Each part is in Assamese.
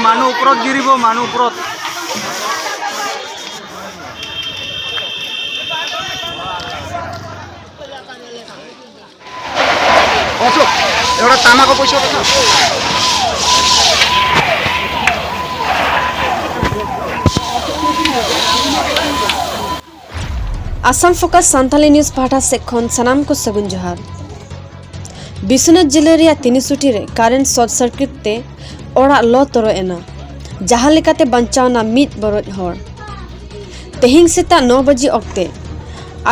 মানুহ ওপৰত গিৰিব মানুহ ওপৰত एउटा तामाको पैसा छ आसाम फोकस सान्थाली न्यूज भाटा सेक्शन सनाम को सगुन जोहार बिश्वनाथ जिले रे तिनिसुटी रे कारेंट शॉर्ट सर्किट ते ओड़ा लो तोरो एना जहां लेकाते बंचावना मित बरोज हर तेहिंग सेता 9 बजे अक्ते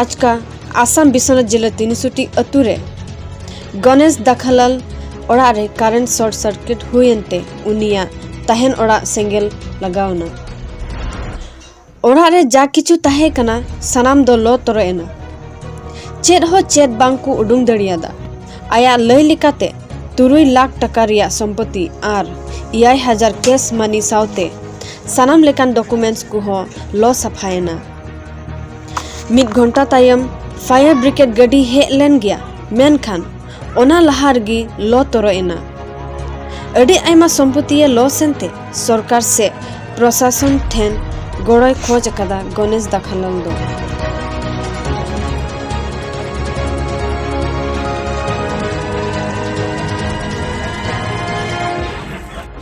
आज का आसाम बिश्वनाथ जिले तिनिसुटी अतु रे गणेश दाखालाल ओड़ा रे कारेंट शॉर्ट सर्किट हुएनते उनिया तहन ओड़ा सेंगेल लगावना ओड़ा रे जा किछु ताहे कना सनाम दो लो तोरो एना चेद हो चेद बांकु उडुंग दड़ियादा आया लय लिकाते 3 लाख टका रिया संपत्ति are 1000 cash money साउते Sanam लेकान documents को हो लो सफायना मिद घंटा तायम फायर ब्रिगेड गडी हे लेन गया मेनखान ओना लहारगी लो तोरो एना अडी आयमा संपत्ति लो सेंते सरकार से प्रशासन ठेन गोड़ोय खोज कदा गणेश दाखालाल दो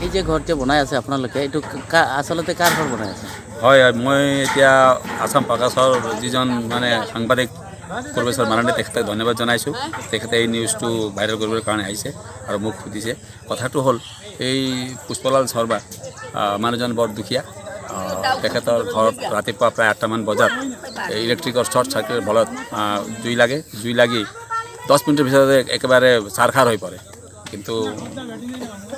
এই যে ঘর যে বনাই আছে আপোনালোকে এইটো আসলতে কাৰ ঘৰ বনাই আছে হয় মই এতিয়া আসাম প্ৰকাশৰ যিজন মানে সাংবাদিক প্ৰফেসৰ মাৰাণ্ডে তেখেতক ধন্যবাদ জনাইছোঁ তেখেতে এই নিউজটো ভাইৰেল কৰিবৰ কাৰণে আহিছে আৰু মোক সুধিছে কথাটো হ'ল এই পুষ্পলাল শৰ্মা মানুহজন বৰ দুখীয়া তেখেতৰ ঘৰত ৰাতিপুৱা প্ৰায় 8টামান বজাত ইলেক্ট্ৰিকৰ শ্বৰ্ট চাৰ্কিটৰ ফলত জুই লাগি 10 মিনিটৰ ভিতৰতে একেবাৰে চাৰখাৰ হৈ পৰে কিন্তু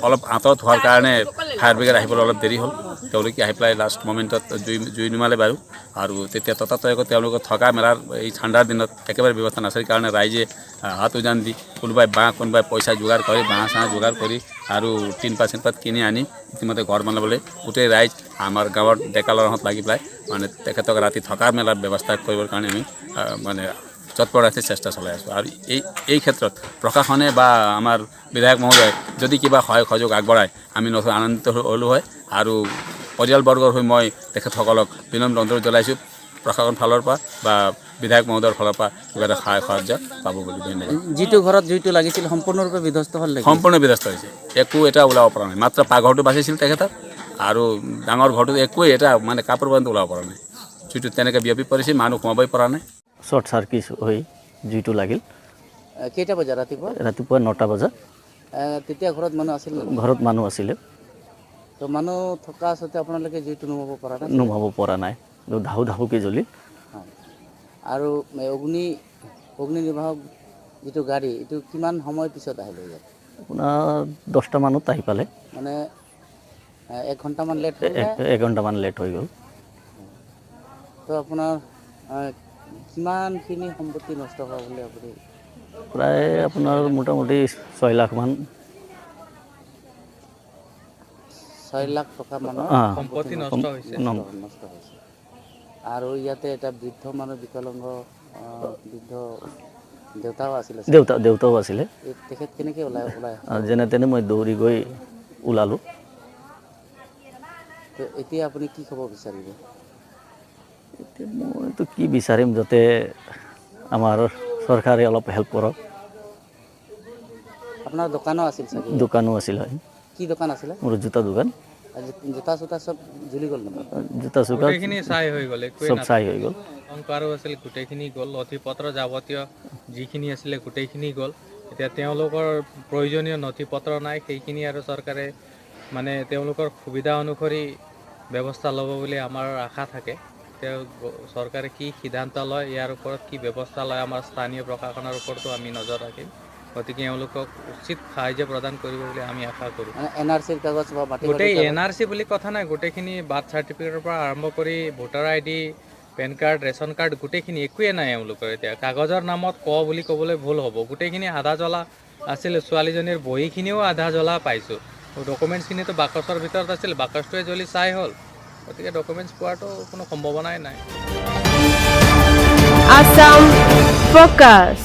অলপ আঁতৰত হোৱাৰ কাৰণে ফায়াৰ ব্ৰিগেড আহিবলৈ অলপ দেৰি হ'ল তেওঁলোকে আহি পেলাই লাষ্ট মোমেণ্টত জুই নুমালে বাৰু আৰু তেতিয়া ততাতৈয়াকৈ তেওঁলোকৰ থকা মেলাৰ এই ঠাণ্ডাৰ দিনত একেবাৰে ব্যৱস্থা নাছিল কাৰণে ৰাইজে হাত উজান দি কোনোবাই বাঁহ কোনোবাই পইচা যোগাৰ কৰি বাঁহ চাহ যোগাৰ কৰি আৰু 3% কিনি আনি ইতিমধ্যে ঘৰ বনাবলৈ গোটেই ৰাইজ আমাৰ গাঁৱৰ ডেকা ল'ৰাহঁত লাগি পেলাই মানে তেখেতক ৰাতি থকা মেলাৰ ব্যৱস্থা কৰিবৰ কাৰণে আমি মানে তৎপৰতাৰে চেষ্টা চলাই আছোঁ আৰু এই ক্ষেত্ৰত প্ৰশাসনে বা আমাৰ বিধায়ক মহোদয় যদি কিবা সহায় সহযোগ আগবঢ়ায় আমি নথৈ আনন্দিত হ'লোঁ হয় আৰু পৰিয়ালবৰ্গৰ হৈ মই তেখেতসকলক বিনম্ৰ অনুৰোধ জনাইছোঁ প্ৰশাসন ফালৰ পৰা বা বিধায়ক মহোদয়ৰ ফালৰ পৰা কিবা এটা সহায় সাহায্য পাব বুলি ধন্যবাদ যিটো ঘৰত জুইটো লাগিছিল সম্পূৰ্ণৰূপে বিধ্বস্ত হ'ল সম্পূৰ্ণ বিধ্বস্ত হৈছে একো এটা ওলাব পৰা নাই মাত্ৰ পাকঘৰটো বাচিছিল তেখেতৰ আৰু ডাঙৰ ঘৰটো একোৱেই এটা মানে কাপোৰ বান্ধি ওলাব পৰা নাই জুইটো তেনেকৈ বিয়পি পৰিছে মানুহ সোমাবই পৰা নাই শৰ্ট সাৰ্কিট হৈ জুইটো লাগিল কেইটা বজা ৰাতিপুৱা 9টা বজাত তেতিয়া ঘৰত মানুহ আছিলে তো মানুহ থকা সত্ত্বেও আপোনালোকে জুইটো নুমাব পৰা নাই ধাহুকে জ্বলি আৰু অগ্নি নিৰ্বাহক যিটো গাড়ী এইটো কিমান সময় পিছত আহিলে আপোনাৰ 10টা মানত আহি পালে মানে 1 ঘণ্টামান লেট হৈ গ'ল তো আপোনাৰ কিমানখিনি সম্পত্তি নষ্ট হোৱা বুলি আপুনি প্ৰায় আপোনাৰ মোটামুটি 6 লাখ মান 6 লাখ টকা মানৰ সম্পত্তি নষ্ট হৈছে আৰু ইয়াতে এটা বৃদ্ধ মানুহ বিকলাংগ বৃদ্ধ দেউতাও আছিলে তেখেত কেনেকৈ ওলাই যেনে তেনে মই দৌৰি গৈ ওলালোঁ তো এতিয়া আপুনি কি ক'ব বিচাৰিব এতিয়া মইতো কি বিচাৰিম যাতে আমাৰ চৰকাৰে অলপ হেল্প কৰক আপোনাৰ দোকানো আছিল চাগে দোকানো আছিল কি দোকান আছিলে মোৰ জোতা দোকান জোতা সব জ্বলি গ'ল জোতা চোকা গোটেইখিনি চাই হৈ গ'ল সব চাই হৈ গ'ল অংকাৰো আছিল গোটেইখিনি গ'ল নথি পত্ৰ যাৱতীয় যিখিনি আছিলে গোটেইখিনি গ'ল এতিয়া তেওঁলোকৰ প্ৰয়োজনীয় নথি পত্ৰ নাই সেইখিনি আৰু চৰকাৰে মানে তেওঁলোকৰ সুবিধা অনুসৰি ব্যৱস্থা ল'ব বুলি আমাৰ আশা থাকে চৰকাৰে কি সিদ্ধান্ত লয় ইয়াৰ ওপৰত কি ব্যৱস্থা লয় আমাৰ স্থানীয় প্ৰশাসনৰ ওপৰতো আমি নজৰ ৰাখিম গতিকে এওঁলোকক উচিত সাহায্য প্ৰদান কৰিব বুলি আমি আশা কৰোঁ এনআৰচিৰ কাগজ বা গোটেই এনআৰচি বুলি কথা নাই গোটেইখিনি বাৰ্থ চাৰ্টিফিকেটৰ পৰা আৰম্ভ কৰি voter ID PAN card ration card গোটেইখিনি একোৱে নাই এওঁলোকৰ এতিয়া কাগজৰ নামত বুলি ক'বলৈ ভুল হ'ব গোটেইখিনি আধা জ্বলা আছিল ছোৱালীজনীৰ বহীখিনিও আধা জ্বলা পাইছোঁ ডকুমেণ্টছখিনিতো বাকচৰ ভিতৰত আছিল বাকচটোৱে জ্বলি চাই হ'ল গতিকে ডকুমেণ্টছ পোৱাটো কোনো সম্ভাৱনাই নাই আসাম ফোকাস।